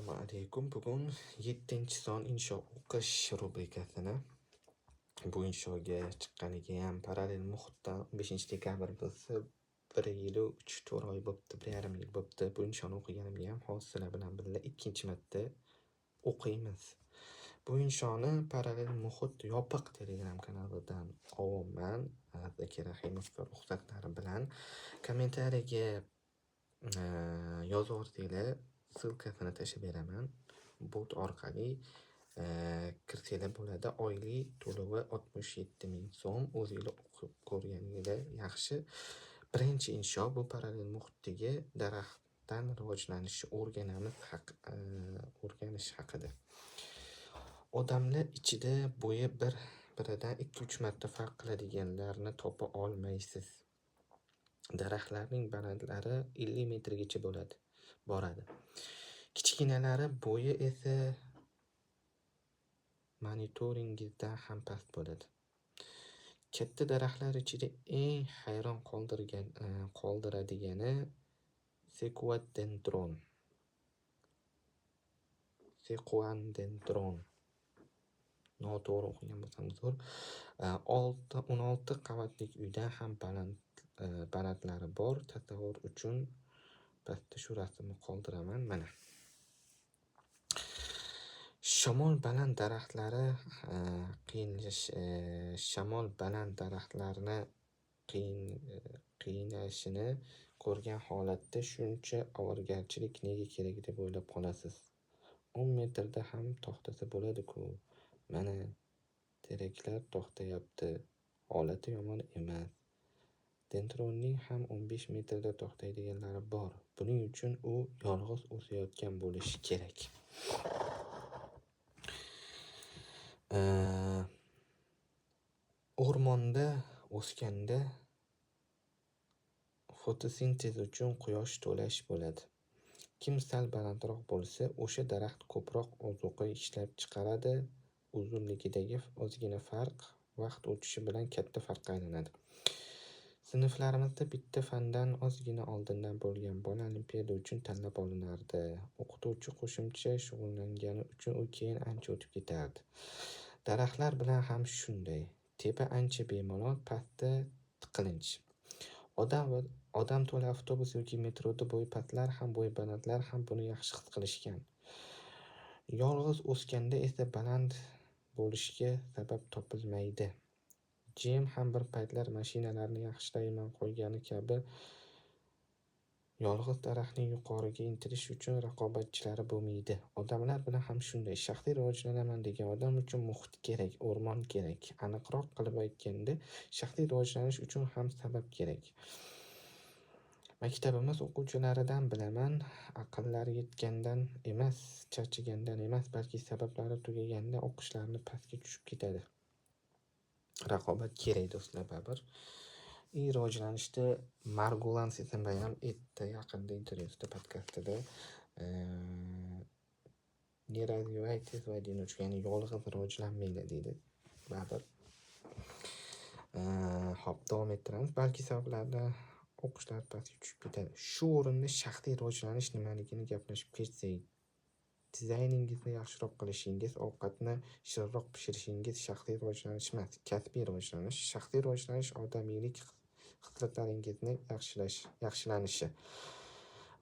Assalomu alaykum. Bugun 7-son insho o'qish rubrikasini bu inshoga chiqqaniga ham parallel muhitdan 15 dekabr bo'lsa 1 yil 3-4 oy bo'pti, 1,5 yil bo'pti. Bu inshoni o'qiganimga ham hozir sizlar bilan birga ikkinchi marta o'qiymiz. Bu inshoni parallel muhit yopiq Telegram kanalidan olaman. Zaki Rahimov ruxsatlari bilan kommentariyaga yozaversanglar ssilkasini tashlab beraman. Bot orqali kirsanglar bo'ladi. Oylik to'lovi 67,000 so'm. O'zingizlar o'qib ko'rganingizlar yaxshi. Birinchi insho bu parallel muhitdagi daraxtdan rivojlanishni o'rganish haqida. Odamlar ichida bo'yi biridan 2-3 marta farq qiladiganlarni topa olmaysiz. Daraxtlarning balandlari 50 metrgacha boradi. Kichkinalari bo'yi esa monitoringizdan ham past bo'ladi. Katta daraxtlar ichida eng hayron qoldiradigani sequoiadendron. Noto'g'ri o'qigan bo'lsam zo'r. 16 qavatlik uydan ham balandlari bor. Tasavvur uchun pastda shu rasmni qoldiraman. Mana. Shamol baland daraxtlarni qiynashini ko'rgan holatda shuncha ovoragarchilik nega kerak deb o'ylab qolasiz. 10 metrda ham to'xtasa bo'ladi-ku. Mana teraklar to'xtayapti. Holati yomon emas. Dendronning ham 15 metrda to'xtaydiganlari bor. Buning uchun u yolg'iz o'sayotgan bo'lishi kerak. O'rmonda o'sganda fotosintez uchun quyosh to'lash bo'ladi. Kim sal balandroq bo'lsa, o'sha daraxt ko'proq ozuqa ishlab chiqaradi. Uzunligidagi ozgina farq vaqt o'tishi bilan katta farqqa aylanadi. Sinflarimizda bitta fandan ozgina oldindan bo'lgan bola olimpiada uchun tanlab olinardi. O'qituvchi qo'shimcha shug'ullangani uchun u keyin ancha o'tib ketardi. Daraxtlar bilan ham shunday. Tepa ancha bemalol, pastda tiqilinch. Odam to'la avtobus yoki metroda bo'yi pastlar ham, bo'yi balandlar ham buni yaxshi his qilishgan. Yolg'iz o'sganda esa baland bo'lishiga sabab topilmaydi. Jim ham bir paytlar mashinalarni yaxshilayman qo'ygani kabi yolg'iz daraxtning yuqoriga intilish uchun raqobatchilari bo'lmaydi. Odamlar bilan ham shunday. Shaxsiy rivojlanaman degan odam uchun muhit kerak, o'rmon kerak. Aniqroq qilib aytganda, shaxsiy rivojlanish uchun ham sabab kerak. Maktabimiz o'quvchilaridan bilaman, aqllari yetgandan emas, charchagandan emas, balki sabablari tugaganda o'qishlarini pastga tushib ketadi. Raqobat kerak do'stlar, baribir. Rivojlanishda Margulan Sesenbay ham yaqinda intervyusida podkastida не развивайтесь в одиночку, ya'ni yolg'iz rivojlanmanglar deydi. Baribir. Hop, davom ettiramiz. Balki sabablarda o'qishlar pastga tushib ketadi. Shu o'rinda shaxsiy rivojlanish nimaligini gaplashib ketsak, dizayningizni yaxshiroq qilishingiz, ovqatni shirinroq pishirishingiz shaxsiy rivojlanish emas, kasbiy rivojlanish. Shaxsiy rivojlanish odamiylik xislatlaringizni yaxshilanishi.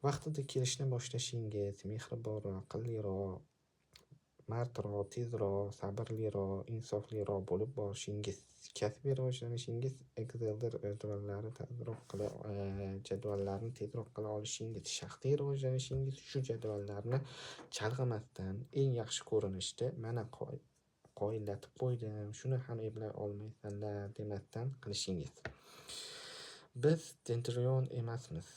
Vaqtida kelishni boshlashingiz, mehribonroq, aqlliroq, mardroq, tezroq, sabrliroq, insofliroq bo'lib borishingiz. Kasbiy rivojlanishingiz Excel'da jadvallarni tezroq qila olishingiz. Shaxsiy rivojlanishingiz shu jadvallarni chalg'imasdan eng yaxshi ko'rinishda mana qoyillatib qo'ydim, shuni ham eplay olmaysanlar demasdan qilishingiz. Biz Dendron emasmiz.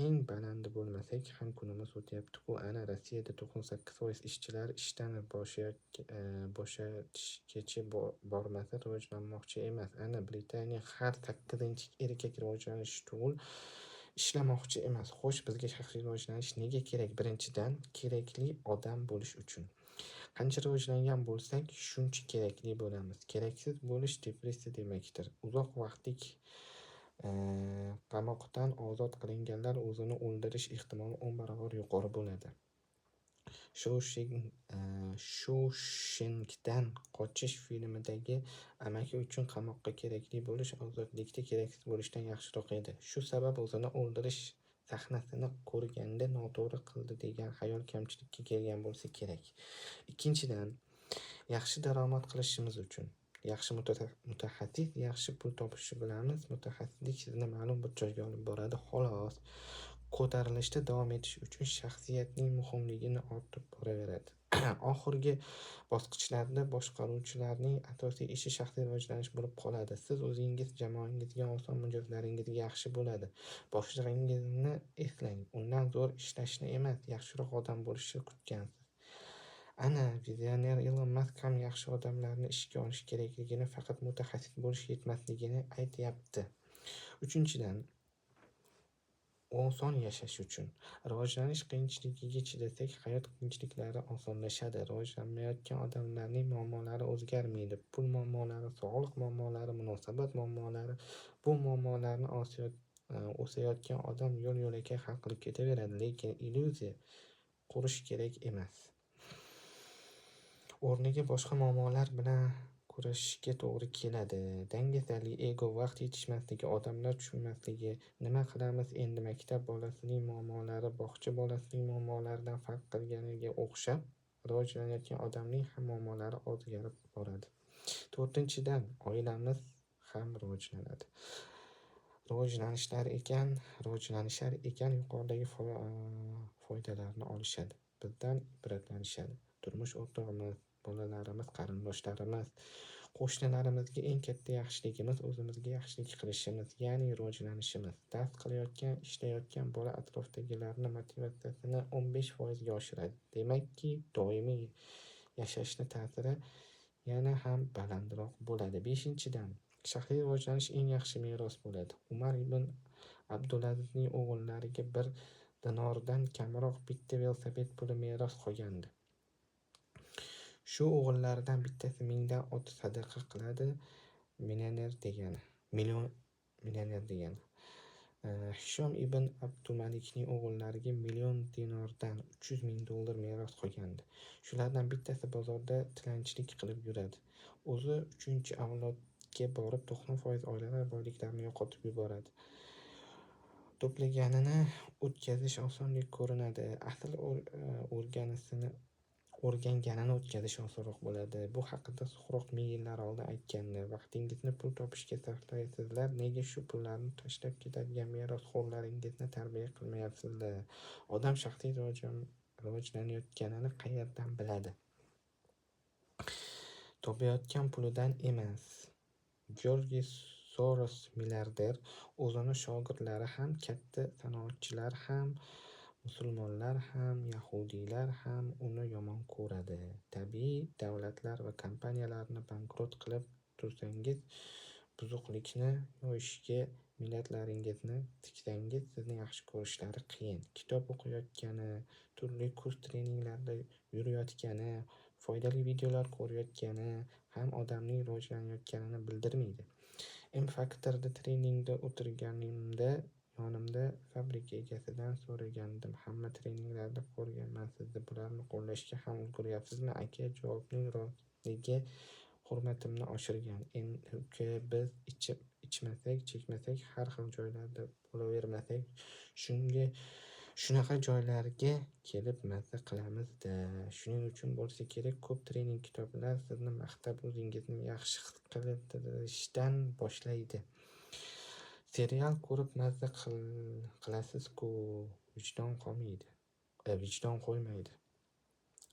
Eng balandi bo'lmasak ham kunimiz o'tyapti-ku. Ana Rossiyada 98% ishchilar ishdan bo'shatishgacha bormasa rivojlanmoqchi emas. Ana Britaniya har 8-chi erkak rivojlanishi tugul ishlamoqchi emas. Xo'sh, bizga shaxsiy rivojlanish nega kerak? Birinchidan, kerakli odam bo'lish uchun. Qancha rivojlangan bo'lsak, shuncha kerakli bo'lamiz. Keraksiz bo'lish depressiya demakdir. Uzoq vaqtlik qamoqdan ozod qilinganlar o'zini o'ldirish ehtimoli 10 barobar yuqori bo'ladi. Shoushengdan qochish filmidagi amaki uchun qamoqqa kerakli bo'lish ozodlikda keraksiz bo'lishdan yaxshiroq edi. Shu sabab o'zini o'ldirish sahnasini ko'rganda noto'g'ri qildi degan xayol kamchilikka kelgan bo'lsa kerak. Ikkinchidan, yaxshi daromad qilishimiz uchun. Yaxshi mutaxassis yaxshi pul topishi bilamiz. Mutaxassislik sizni ma'lum bir joyga olib boradi, xolos. Ko'tarilishda davom etish uchun shaxsiyatning muhimligini ortib boraveradi. Oxirgi bosqichlarda boshqaruvchilarning asosiy ishi shaxsiy rivojlanish bo'lib qoladi. Siz o'zingiz, jamoangizga, oson mijozlaringizga yaxshi bo'ladi. Boshlig'ingizni eslang, undan zo'r ishlashni emas, yaxshiroq odam bo'lishni kutgansiz. Ana, vizioner Elon Musk ham yaxshi odamlarni ishga olish kerakligini, faqat mutaxassis bo'lish yetmasligini aytyapti. Uchinchidan, oson yashash uchun. Rivojlanish qiyinchiligiga chidasak, hayot qiyinchiliklari osonlashadi. Rivojlanmayotgan odamlarning muammolari o'zgarmaydi. Pul muammolari, sog'liq muammolari, munosabat muammolari, bu muammolarni o'sayotgan odam yo'l-yo'lakay hal qilib ketaveradi, lekin illyuziya qurish kerak emas. O'rniga boshqa muammolar bilan kurashishga to'g'ri keladi. Dangasalik, ego, vaqt yetishmasligi, odamlar tushunmasligi, nima qilamiz endi maktab bolasining muammolari bog'cha bolasining muammolaridan farq qilganiga o'xshab, rivojlanayotgan odamning ham muammolari o'zgarib boradi. To'rtinchidan, oilamiz ham rivojlanadi. Rivojlanishar ekan yuqoridagi foydalarni olishadi. Bizdan ibratlanishadi. Turmush o'rtog'imiz, bolalarimiz, qarindoshlarimiz, qo'shnilarimizga eng katta yaxshiligimiz o'zimizga yaxshilik qilishimiz, ya'ni rivojlanishimiz. Dars qilayotgan, ishlayotgan bola atrofdagilarning motivatsiyasini 15% ga oshiradi. Demakki, doimiy yashashning ta'siri yana ham balandroq bo'ladi. 5-dan, shaxsiy rivojlanish eng yaxshi meros bo'ladi. Umar ibn Abdulazizning o'g'illariga 1 dinordan kamroq bitta velosiped puli meros qolgandi. Shu o'g'illaridan bittasi 1000 dan ot sadaqa qiladi, millioner degani. Hishom ibn Abdumalikning o'g'illariga 1 million dinordan $300,000 meros qolgandi. Shulardan bittasi bozorda tilanchilik qilib yuradi. O'zi 3-avlodga borib 90% oilalar boyliklarini yo'qotib yuboradi. To'plaganini o'tkazish osondek ko'rinadi. Asl o'rganganini o'tkazish osonroq bo'ladi. Bu haqida Suqrot 1000 yillar oldin aytgandi. Vaqtingizni pul topishga sarflaysizlar, nega shu pullarni tashlab ketadigan merosxo'rlaringizni tarbiya qilmayapsizlar? Odam shaxsiy rivojlanayotganini qayerdan biladi? Topayotgan pulidan emas. George Soros milliarder, o'zini shogirdlari ham, katta sanoatchilar ham, musulmonlar ham, yahudiylar ham uni yomon ko'radi. Tabiiy, davlatlar va kompaniyalarni bankrot qilib tursangiz, buzuqlikni yo'ishga millatlaringizni tiksangiz, sizni yaxshi ko'rishlari qiyin. Kitob o'qiyotgani, turli kurs treninglarda yurayotgani, foydali videolar ko'rayotgani ham odamning rivojlanayotganini bildirmaydi. M-Factor'da treningda o'tirganimda yonimda fabrika egasidan so'ragandim. Hamma treninglarda ko'rganman sizni, bularni qo'llashga ham ulguryapsizmi? Aka javobning rostligi hurmatimni oshirgan. Endi uka, biz ichmasak, chekmasak, har xil joylarda bo'lavermasak, shunaqa joylarga kelib mazza qilamiz-da. Shuning uchun bo'lsa kerak, ko'p trening kitoblar sizni maqtab o'zingizni yaxshi his qildirishdan boshlaydi. Serial ko'rib mazza qilasiz-ku, vijdon qo'ymaydi.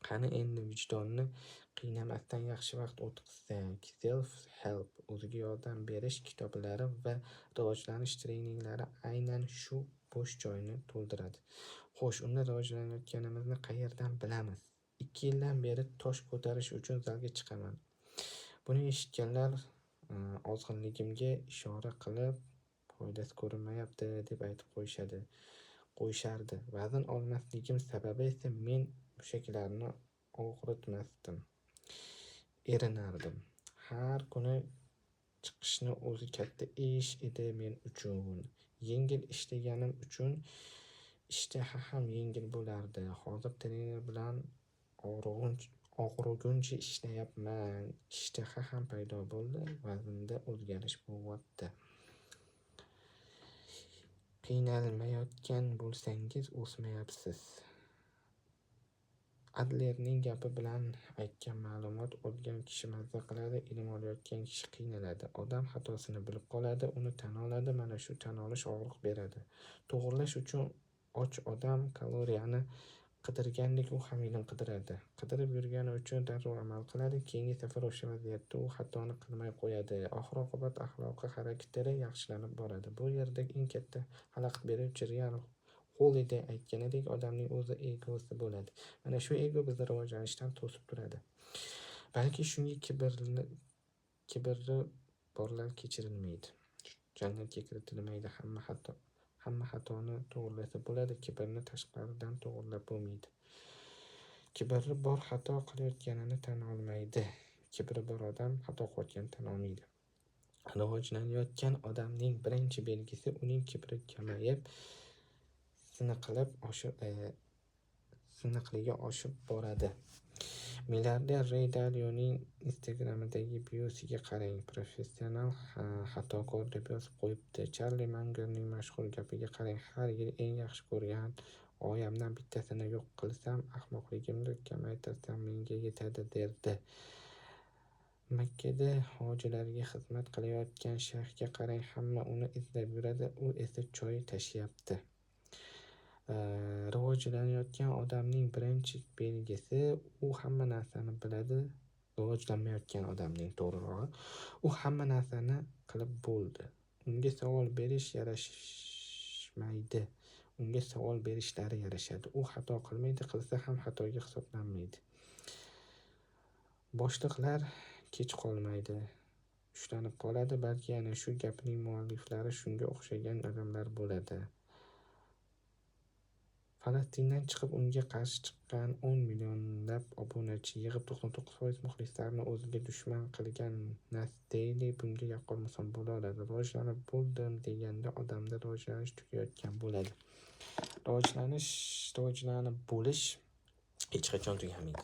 Qani endi vijdonni qiynamasdan yaxshi vaqt o'tkazsak. Self-help, o'ziga yordam berish kitoblari va rivojlanish treninglari aynan shu bo'sh joyni to'ldiradi. Xo'sh, unda rivojlanayotganimizni qayerdan bilamiz? 2 yildan beri tosh ko'tarish uchun zalga chiqaman. Buni eshitganlar ozg'inligimga ishora qilib, foydasi ko'rinmayapti deb aytib qo'yishardi. Vazn olmasligim sababi esa men mushaklarni og'ritmasdim. Erinardim. Har kuni chiqishni o'zi katta ish edi men uchun. Yengil ishlaganim uchun ishtaha ham yengil bo'lardi. Hozir trener bilan og'riguncha ishlayapman. Ishtaha ham paydo bo'ldi. Vaznda o'zgarish bo'lyapti. Qiynalmayotgan bo'lsangiz o'smayapsiz. Adlerning gapi bilan aytgan ma'lumot olgan kishi mazza qiladi, ilm olayotgan kishi qiynaladi. Odam xatosini bilib qoladi, uni tan oladi, mana shu tan olish og'riq beradi. To'g'rilash uchun och odam kaloriyani qidirgandek u ham ilm qidiradi. Qidirib yurgani uchun darrov amal qiladi, keyingi safar o'sha vaziyatda u xatoni qilmay qo'yadi. Oxir-oqibat axloqi xarakteri yaxshilanib boradi. Bu yerda eng katta xalaqit beruvchi real Holiday aytganidek, odamning o'zi egosi bo'ladi. Mana shu ego bizni rivojlanishdan to'sib turadi. Balki shunga kibrli borlar kechirilmaydi. Jannatga kiritilmaydi. Hamma xatoni to'g'rilasa bo'ladi, kibrni tashqaridan to'g'rilab bo'lmaydi. Kibrli bor xato qilayotganini tan olmaydi. Kibri bor odam xato qilayotganini tan olmaydi. Rivojlanayotgan odamning birinchi belgisi uning kibri kamayib, siniqligi oshib boradi. Milliarder Ray Dalioning Instagram'dagi biosiga qarang. Professional xatokor deb yozib qo'yibdi. Charlie Mangerning mashhur gapiga qarang. Har yil eng yaxshi ko'rgan g'oyamdan bittasini yo'q qilsam, ahmoqligimni kamaytirsam menga yetadi derdi. Makkada hojilarga xizmat qilayotgan shayxga qarang. Hamma uni izlab yuradi, u esa choy tashyapti. Rivojlanayotgan odamning birinchi belgisi u hamma narsani biladi. Rivojlanmayotgan odamning to'g'rirog'i, u hamma narsani qilib bo'ldi. Unga savol berish yarashmaydi. Unga savol berishlari yarashadi. U xato qilmaydi, qilsa ham xatoga hisoblanmaydi. Boshliqlar kech qolmaydi, ushlanib qoladi, balki ana shu gapning mualliflari shunga o'xshagan odamlar bo'ladi. Falastindan chiqib unga qarshi chiqqan 10 millionlab obunachi yig'ib 99% muxlislarni o'ziga dushman qilgan Nasteyli bunga yaqqol misol bo'la oladi. Rivojlanib bo'ldim deganda odamda rivojlanish tugayotgan bo'ladi. Rivojlanib bo'lish hech qachon tugamaydi.